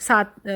7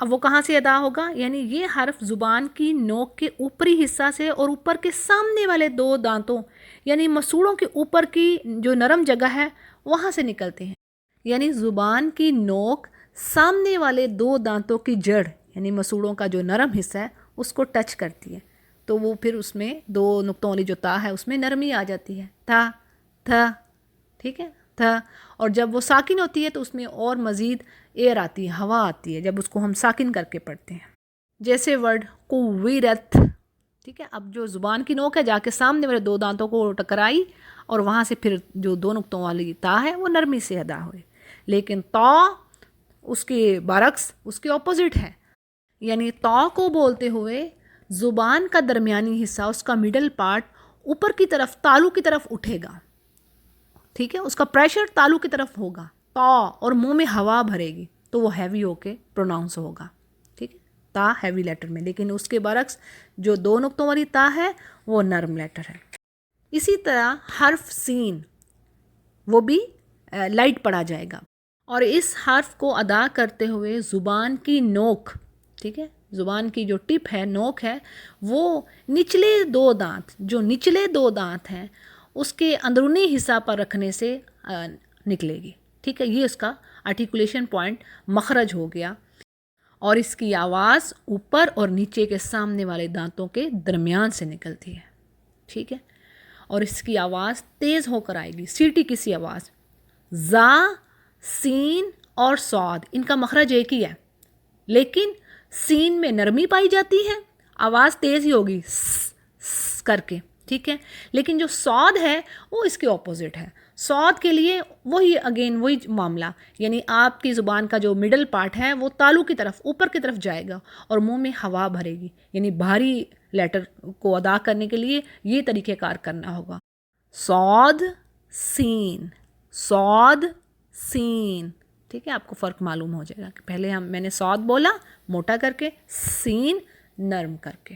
اب وہ کہاں سے ادا ہوگا؟ یعنی یہ حرف زبان کی نوک کے اوپری حصہ سے اور اوپر کے سامنے والے دو دانتوں یعنی مسوڑوں کے اوپر کی جو نرم جگہ ہے وہاں سے نکلتے ہیں. یعنی زبان کی نوک سامنے والے دو دانتوں کی جڑ یعنی مسوڑوں کا جو نرم حصہ ہے اس کو ٹچ کرتی ہے، تو وہ پھر اس میں دو نقطوں والی جو تا ہے اس میں نرمی آ جاتی ہے، تھا تھا، ٹھیک ہے، تھا. اور جب وہ ساکن ہوتی ہے تو اس میں اور مزید ایئر آتی ہے، ہوا آتی ہے جب اس کو ہم ساکن کر کے پڑھتے ہیں. جیسے ورڈ کویرت، ٹھیک ہے. اب جو زبان کی نوک ہے جا کے سامنے والے دو دانتوں کو ٹکرائی اور وہاں سے پھر جو دو نقطوں والی تا ہے وہ نرمی سے ادا ہوئے. لیکن تا اس کے برعکس اس کے اپوزٹ ہے، یعنی تا کو بولتے ہوئے زبان کا درمیانی حصہ اس کا مڈل پارٹ اوپر کی طرف تالو کی طرف اٹھے گا، ٹھیک ہے، اس کا پریشر تالو کی طرف ہوگا تا اور منہ میں ہوا بھرے گی تو وہ ہیوی ہو کے پروناؤنس ہوگا، ٹھیک ہے، تا ہیوی لیٹر میں. لیکن اس کے برعکس جو دو نقطوں والی تا ہے وہ نرم لیٹر ہے. اسی طرح حرف سین وہ بھی لائٹ پڑھا جائے گا اور اس حرف کو ادا کرتے ہوئے زبان کی نوک، ٹھیک ہے، زبان کی جو ٹپ ہے نوک ہے وہ نچلے دو دانت جو نچلے دو دانت ہیں اس کے اندرونی حصہ پر رکھنے سے نکلے گی، ٹھیک ہے. یہ اس کا آرٹیکولیشن پوائنٹ مخرج ہو گیا اور اس کی آواز اوپر اور نیچے کے سامنے والے دانتوں کے درمیان سے نکلتی ہے، ٹھیک ہے. اور اس کی آواز تیز ہو کر آئے گی، سیٹی کسی آواز. زا، سین اور صاد ان کا مخرج ایک ہی ہے، لیکن سین میں نرمی پائی جاتی ہے، آواز تیز ہی ہوگی س کر کے، ٹھیک ہے. لیکن جو صاد ہے وہ اس کے اپوزٹ ہے. صاد کے لیے وہی معاملہ، یعنی آپ کی زبان کا جو مڈل پارٹ ہے وہ تالو کی طرف اوپر کی طرف جائے گا اور منہ میں ہوا بھرے گی، یعنی بھاری لیٹر کو ادا کرنے کے لیے یہ طریقہ کار کرنا ہوگا. صاد سین، صاد سین، ٹھیک ہے. آپ کو فرق معلوم ہو جائے گا کہ پہلے میں نے صاد بولا موٹا کر کے، سین نرم کر کے.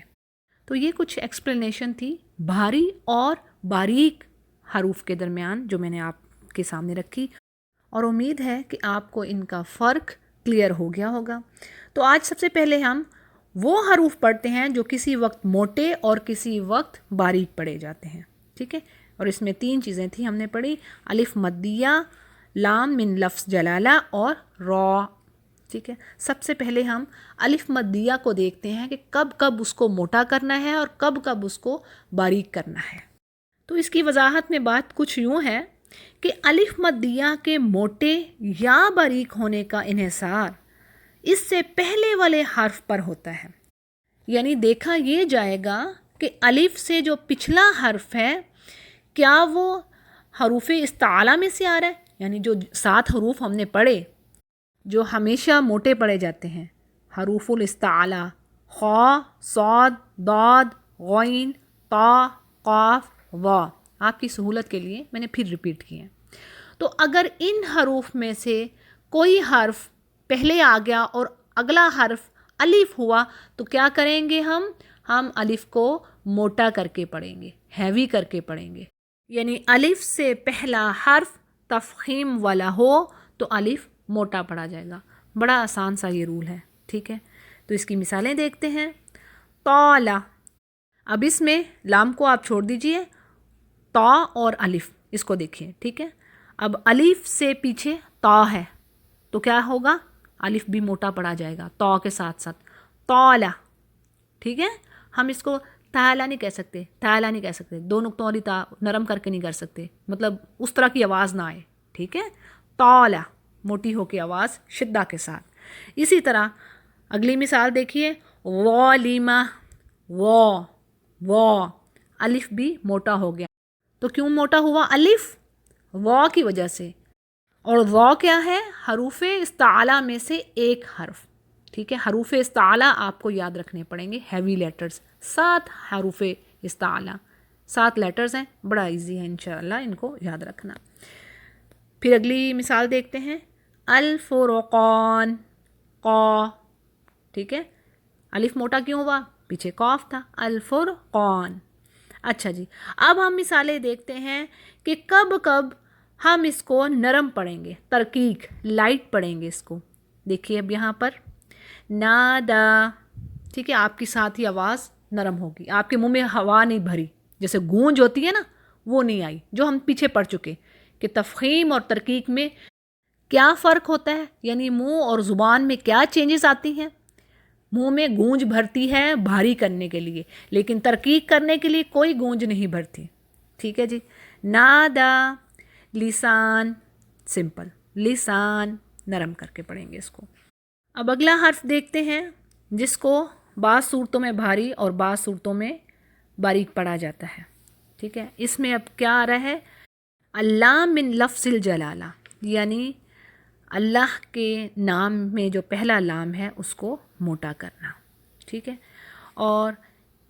تو یہ کچھ ایکسپلینیشن تھی بھاری اور باریک حروف کے درمیان جو میں نے آپ کے سامنے رکھی، اور امید ہے کہ آپ کو ان کا فرق کلیئر ہو گیا ہوگا. تو آج سب سے پہلے ہم وہ حروف پڑھتے ہیں جو کسی وقت موٹے اور کسی وقت باریک پڑھے جاتے ہیں، ٹھیک ہے. اور اس میں 3 چیزیں تھیں ہم نے پڑھی، الف مدیہ، لام من لفظ جلالہ اور را، ٹھیک ہے. سب سے پہلے ہم الف مدیہ کو دیکھتے ہیں کہ کب کب اس کو موٹا کرنا ہے اور کب کب اس کو باریک کرنا ہے. تو اس کی وضاحت میں بات کچھ یوں ہے کہ الف مدیہ کے موٹے یا باریک ہونے کا انحصار اس سے پہلے والے حرف پر ہوتا ہے. یعنی دیکھا یہ جائے گا کہ الف سے جو پچھلا حرف ہے کیا وہ حروف استعالہ میں سے آ رہا ہے، یعنی جو 7 حروف ہم نے پڑھے جو ہمیشہ موٹے پڑھے جاتے ہیں، حروف الاستعالہ، خا، صاد، ضاد، غین، طا، قاف، وا. آپ کی سہولت کے لیے میں نے پھر ریپیٹ کیے ہیں. تو اگر ان حروف میں سے کوئی حرف پہلے آ گیا اور اگلا حرف الف ہوا تو کیا کریں گے ہم الف کو موٹا کر کے پڑھیں گے، ہیوی کر کے پڑھیں گے. یعنی الف سے پہلا حرف تفخیم والا ہو تو الف موٹا پڑھا جائے گا. بڑا آسان سا یہ رول ہے، ٹھیک ہے. تو اس کی مثالیں دیکھتے ہیں. طالا، اب اس میں لام کو آپ چھوڑ دیجئے، تا اور الف اس کو دیکھیے، ٹھیک ہے. اب الف سے پیچھے تا ہے تو کیا ہوگا، الف بھی موٹا پڑھا جائے گا تا کے ساتھ ساتھ. طالا، ٹھیک ہے. ہم اس کو تالا نہیں کہہ سکتے، تالا نہیں کہہ سکتے، 2 نقطوں والی تا نرم کر کے نہیں کر سکتے، مطلب اس طرح کی آواز نہ آئے، ٹھیک ہے. طالا موٹی ہو کے آواز شدہ کے ساتھ. اسی طرح اگلی مثال دیکھیے، والیمہ، وا الف بھی موٹا ہو گیا. تو کیوں موٹا ہوا الف؟ وا کی وجہ سے. اور وا کیا ہے؟ حروف استعالہ میں سے ایک حرف، ٹھیک ہے. حروف استعالہ آپ کو یاد رکھنے پڑیں گے، ہیوی لیٹرز، 7 حروف استعالہ، 7 لیٹرز ہیں، بڑا ایزی ہے انشاءاللہ ان کو یاد رکھنا. پھر اگلی مثال دیکھتے ہیں، الفرقان، قا، ٹھیک ہے. الف موٹا کیوں ہوا؟ پیچھے قاف تھا، الفرقان. اچھا جی، اب ہم مثالیں دیکھتے ہیں کہ کب کب ہم اس کو نرم پڑھیں گے، ترقیق، لائٹ پڑھیں گے اس کو. دیکھیے اب یہاں پر نادا، ٹھیک ہے، آپ کی ساتھ ہی آواز نرم ہوگی، آپ کے منہ میں ہوا نہیں بھری، جیسے گونج ہوتی ہے نا وہ نہیں آئی، جو ہم پیچھے پڑھ چکے کہ تفخیم اور ترقیق میں کیا فرق ہوتا ہے، یعنی منہ اور زبان میں کیا چینجز آتی ہیں۔ منہ میں گونج بھرتی ہے بھاری کرنے کے لیے، لیکن ترقیق کرنے کے لیے کوئی گونج نہیں بھرتی، ٹھیک ہے جی۔ نادا، لسان، سمپل، لسان نرم کر کے پڑھیں گے اس کو۔ اب اگلا حرف دیکھتے ہیں جس کو بعض صورتوں میں بھاری اور بعض صورتوں میں باریک پڑھا جاتا ہے، ٹھیک ہے۔ اس میں اب کیا آ رہا ہے، اللام من لفظ الجلالہ، یعنی اللہ کے نام میں جو پہلا لام ہے اس کو موٹا کرنا، ٹھیک ہے۔ اور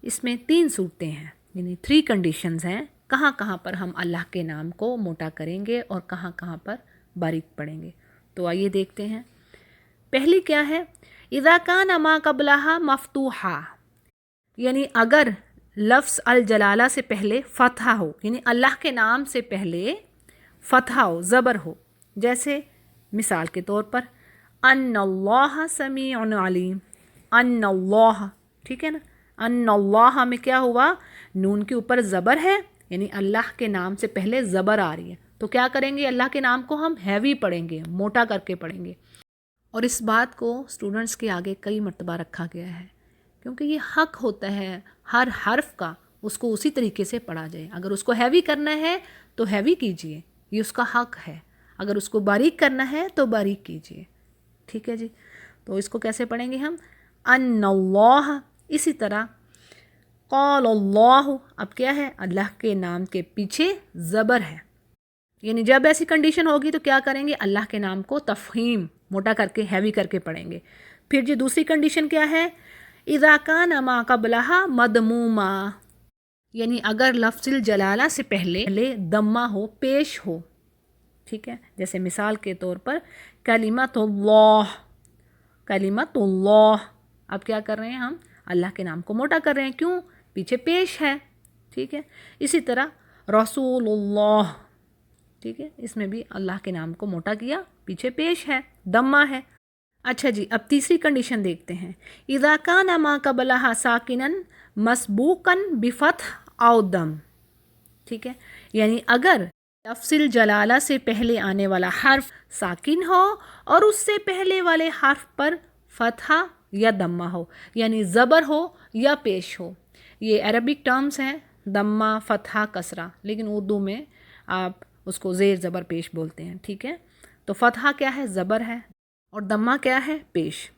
اس میں 3 صورتیں ہیں، یعنی 3 کنڈیشنز ہیں، کہاں کہاں پر ہم اللہ کے نام کو موٹا کریں گے اور کہاں کہاں پر باریک پڑھیں گے۔ تو آئیے دیکھتے ہیں۔ پہلی کیا ہے، اذا کان ما قبلہا مفتوحا، یعنی اگر لفظ الجلالہ سے پہلے فتحہ ہو، یعنی اللہ کے نام سے پہلے فتحہ ہو، زبر ہو، جیسے مثال کے طور پر ان اللہ سمیع علیم، ان اللہ، ٹھیک ہے نا۔ ان اللہ میں کیا ہوا، نون کے اوپر زبر ہے، یعنی اللہ کے نام سے پہلے زبر آ رہی ہے، تو کیا کریں گے، اللہ کے نام کو ہم ہیوی پڑھیں گے، موٹا کر کے پڑھیں گے۔ اور اس بات کو اسٹوڈنٹس کے آگے کئی مرتبہ رکھا گیا ہے، کیونکہ یہ حق ہوتا ہے ہر حرف کا اس کو اسی طریقے سے پڑھا جائے۔ اگر اس کو ہیوی کرنا ہے تو ہیوی کیجئے، یہ اس کا حق ہے، اگر اس کو باریک کرنا ہے تو باریک کیجئے، ٹھیک ہے جی۔ تو اس کو کیسے پڑھیں گے ہم، ان اللہ، اسی طرح قال اللہ، اب کیا ہے، اللہ کے نام کے پیچھے زبر ہے، یعنی جب ایسی کنڈیشن ہوگی تو کیا کریں گے، اللہ کے نام کو تفخیم موٹا کر کے ہیوی کر کے پڑھیں گے۔ پھر جی دوسری کنڈیشن کیا ہے، اذا کان ما قبلہا مدموما، یعنی اگر لفظ الجلالہ سے پہلے دمہ ہو، پیش ہو، ٹھیک ہے، جیسے مثال کے طور پر کلمت اللہ، کلمت اللہ، اب کیا کر رہے ہیں ہم، اللہ کے نام کو موٹا کر رہے ہیں، کیوں، پیچھے پیش ہے، ٹھیک ہے۔ اسی طرح رسول اللہ، ٹھیک ہے، اس میں بھی اللہ کے نام کو موٹا کیا، پیچھے پیش ہے، دمہ ہے۔ اچھا جی، اب تیسری کنڈیشن دیکھتے ہیں، اذا کان ما قبلہا ساکنا مسبوقا بفتح او دم، ٹھیک ہے، یعنی اگر لفظ الجلالہ سے پہلے آنے والا حرف ساکن ہو اور اس سے پہلے والے حرف پر فتحہ یا دمہ ہو، یعنی زبر ہو یا پیش ہو۔ یہ عربک ٹرمز ہیں، دمہ، فتحہ، کسرہ، لیکن اردو میں آپ اس کو زیر زبر پیش بولتے ہیں، ٹھیک ہے۔ تو فتحہ کیا ہے، زبر ہے، اور دمہ کیا ہے، پیش۔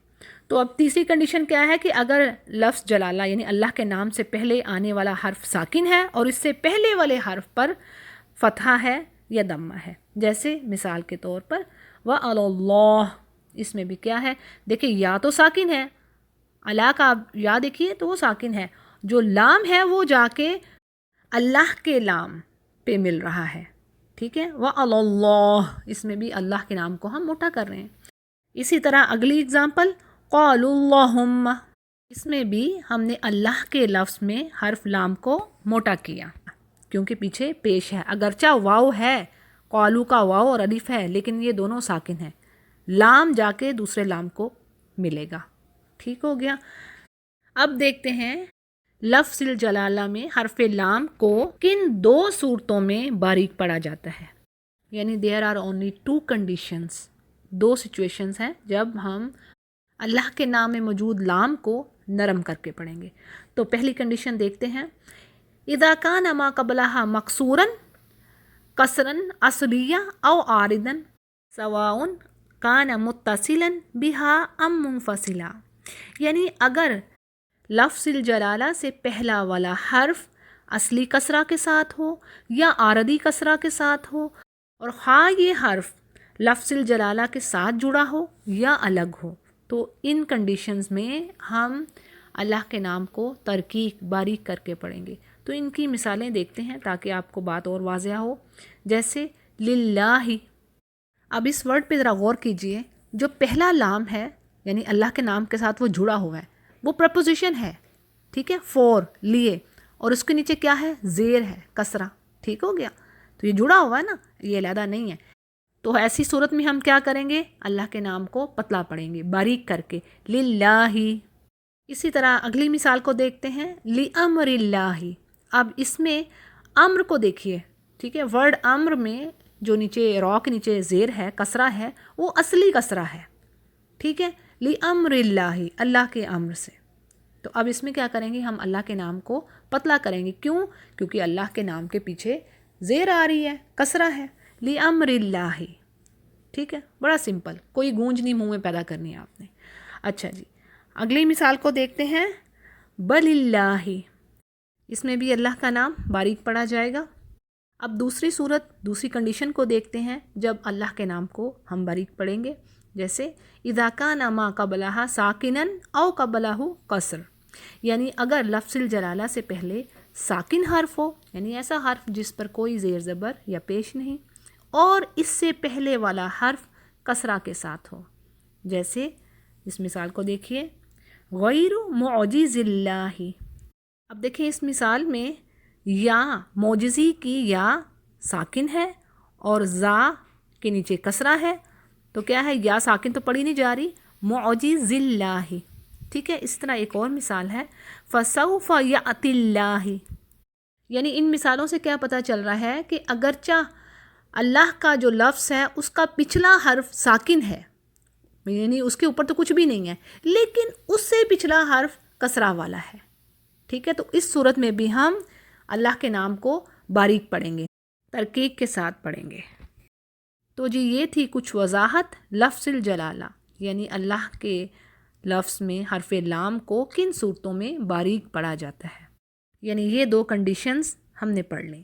تو اب تیسری کنڈیشن کیا ہے کہ اگر لفظ جلالہ یعنی اللہ کے نام سے پہلے آنے والا حرف ساکن ہے اور اس سے پہلے والے حرف پر فتحہ ہے یا دمہ ہے، جیسے مثال کے طور پر وَعَلَى اللَّهِ، اس میں بھی کیا ہے، دیکھیں یا تو ساکن ہے، اللہ کا آپ یا دیکھیے تو وہ ساکن ہے، جو لام ہے وہ جا کے اللہ کے لام پہ مل رہا ہے، ٹھیک ہے، وَعَلَى اللَّهِ، اس میں بھی اللہ کے نام کو ہم موٹا کر رہے ہیں۔ اسی طرح اگلی اگزامپل قَالُوا اللَّهُمَّ، اس میں بھی ہم نے اللہ کے لفظ میں حرف لام کو موٹا کیا کیونکہ پیچھے پیش ہے، اگرچہ واو ہے، قالو کا واو اور الف ہے، لیکن یہ دونوں ساکن ہیں، لام جا کے دوسرے لام کو ملے گا، ٹھیک ہو گیا۔ اب دیکھتے ہیں لفظ الجلالہ میں حرف لام کو کن 2 صورتوں میں باریک پڑھا جاتا ہے، یعنی there are only 2 conditions, 2 situations ہیں جب ہم اللہ کے نام میں موجود لام کو نرم کر کے پڑھیں گے۔ تو پہلی کنڈیشن دیکھتے ہیں، اذا کان ما قبلہا مکسورا کسرا اصلیہ او عارضا سواء کان متصلا بہا ام منفصلا، یعنی اگر لفظ الجلالہ سے پہلا والا حرف اصلی کسرہ کے ساتھ ہو یا عارضی کسرہ کے ساتھ ہو، اور خواہ یہ حرف لفظ الجلالہ کے ساتھ جڑا ہو یا الگ ہو، تو ان کنڈیشنز میں ہم اللہ کے نام کو ترقیق باریک کر کے پڑھیں گے۔ تو ان کی مثالیں دیکھتے ہیں تاکہ آپ کو بات اور واضح ہو، جیسے للہ، اب اس ورڈ پہ ذرا غور کیجئے، جو پہلا لام ہے یعنی اللہ کے نام کے ساتھ وہ جڑا ہوا ہے، وہ پرپوزیشن ہے، ٹھیک ہے، فور، لیے، اور اس کے نیچے کیا ہے، زیر ہے، کسرہ، ٹھیک ہو گیا، تو یہ جڑا ہوا ہے نا، یہ علیحدہ نہیں ہے۔ تو ایسی صورت میں ہم کیا کریں گے؟ اللہ کے نام کو پتلا پڑھیں گے، باریک کر کے، للہ۔ اسی طرح اگلی مثال کو دیکھتے ہیں، لِأَمْرِ اللَّهِ۔ اب اس میں امر کو دیکھیے، ٹھیک ہے، ورڈ امر میں جو نیچے را کے نیچے زیر ہے، کسرہ ہے، وہ اصلی کسرہ ہے، ٹھیک ہے، لِأَمْرِ اللَّهِ، اللہ کے امر سے۔ تو اب اس میں کیا کریں گے؟ ہم اللہ کے نام کو پتلا کریں گے، کیوں؟ کیونکہ اللہ کے نام کے پیچھے زیر آ رہی ہے، کسرہ ہے، لِأَمْرِ اللَّهِ، ٹھیک ہے، بڑا سمپل، کوئی گونج نہیں منہ میں پیدا کرنی ہے آپ نے۔ اچھا جی، اگلی مثال کو دیکھتے ہیں، بل اللہ۔ اس میں بھی اللہ کا نام باریک پڑھا جائے گا۔ اب دوسری صورت، دوسری کنڈیشن کو دیکھتے ہیں جب اللہ کے نام کو ہم باریک پڑھیں گے، جیسے اذا کان ما قبلها ساکنا او قبلہ قصر، یعنی اگر لفظ الجلالہ سے پہلے ساکن حرف ہو، یعنی ایسا حرف جس پر کوئی زیر زبر یا پیش نہیں، اور اس سے پہلے والا حرف کسرہ کے ساتھ ہو، جیسے اس مثال کو دیکھیے، غیر معجز اللہ۔ اب دیکھیں اس مثال میں یا معجزی کی یا ساکن ہے اور زا کے نیچے کسرہ ہے، تو کیا ہے؟ یا ساکن تو پڑھی نہیں جا رہی، معجز اللہ، ٹھیک ہے۔ اس طرح ایک اور مثال ہے، فسوف یأتی اللہ۔ یعنی ان مثالوں سے کیا پتہ چل رہا ہے کہ اگرچہ اللہ کا جو لفظ ہے اس کا پچھلا حرف ساکن ہے، یعنی اس کے اوپر تو کچھ بھی نہیں ہے، لیکن اس سے پچھلا حرف کسرہ والا ہے، ٹھیک ہے۔ تو اس صورت میں بھی ہم اللہ کے نام کو باریک پڑھیں گے، ترکیب کے ساتھ پڑھیں گے۔ تو جی یہ تھی کچھ وضاحت لفظ الجلالہ، یعنی اللہ کے لفظ میں حرف لام کو کن صورتوں میں باریک پڑھا جاتا ہے، یعنی یہ دو کنڈیشنز ہم نے پڑھ لیں،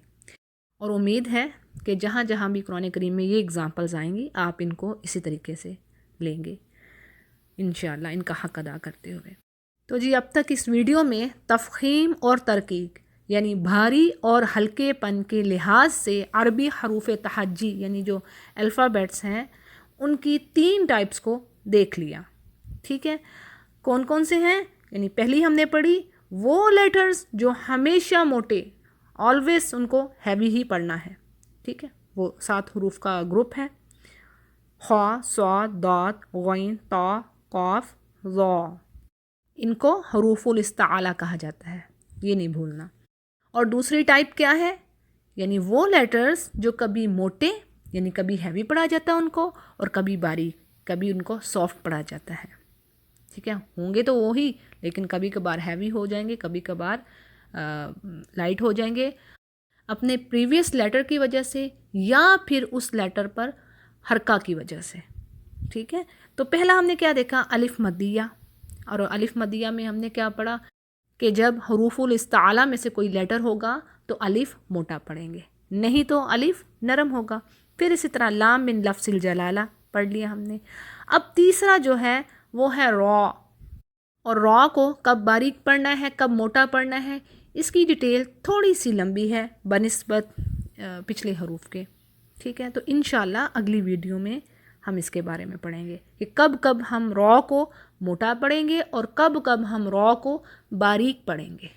اور امید ہے کہ جہاں جہاں بھی قرآن کریم میں یہ اگزامپلز آئیں گی آپ ان کو اسی طریقے سے لیں گے انشاءاللہ، ان کا حق ادا کرتے ہوئے۔ تو جی اب تک اس ویڈیو میں تفخیم اور ترقیق، یعنی بھاری اور ہلکے پن کے لحاظ سے عربی حروف تہجی، یعنی جو الفابیٹس ہیں، ان کی 3 ٹائپس کو دیکھ لیا، ٹھیک ہے۔ کون کون سے ہیں؟ یعنی پہلی ہم نے پڑھی وہ لیٹرز جو ہمیشہ موٹے، آلویز ان کو ہیوی ہی پڑھنا ہے، ٹھیک ہے، وہ 7 حروف کا گروپ ہے، خ، صاد، ضاد، غین، طا، قاف، ظا، ان کو حروف الاستعالہ کہا جاتا ہے، یہ نہیں بھولنا۔ اور دوسری ٹائپ کیا ہے؟ یعنی وہ لیٹرز جو کبھی موٹے، یعنی کبھی ہیوی پڑھا جاتا ہے ان کو، اور کبھی باریک، کبھی ان کو سافٹ پڑھا جاتا ہے، ٹھیک ہے، ہوں گے تو وہی، لیکن کبھی کبھار ہیوی ہو جائیں گے، کبھی کبھار لائٹ ہو جائیں گے، اپنے پریویس لیٹر کی وجہ سے یا پھر اس لیٹر پر حرکہ کی وجہ سے، ٹھیک ہے۔ تو پہلا ہم نے کیا دیکھا؟ الف مدیہ، اور الف مدیہ میں ہم نے کیا پڑھا کہ جب حروف الاستعالہ میں سے کوئی لیٹر ہوگا تو الف موٹا پڑھیں گے، نہیں تو الف نرم ہوگا۔ پھر اسی طرح لام من لفظ الجلالہ پڑھ لیا ہم نے۔ اب تیسرا جو ہے وہ ہے را، اور را کو کب باریک پڑھنا ہے، کب موٹا پڑھنا ہے، اس کی ڈیٹیل تھوڑی سی لمبی ہے بنسبت پچھلے حروف کے، ٹھیک ہے۔ تو انشاءاللہ اگلی ویڈیو میں ہم اس کے بارے میں پڑھیں گے کہ کب کب ہم را کو موٹا پڑھیں گے اور کب کب ہم را کو باریک پڑھیں گے۔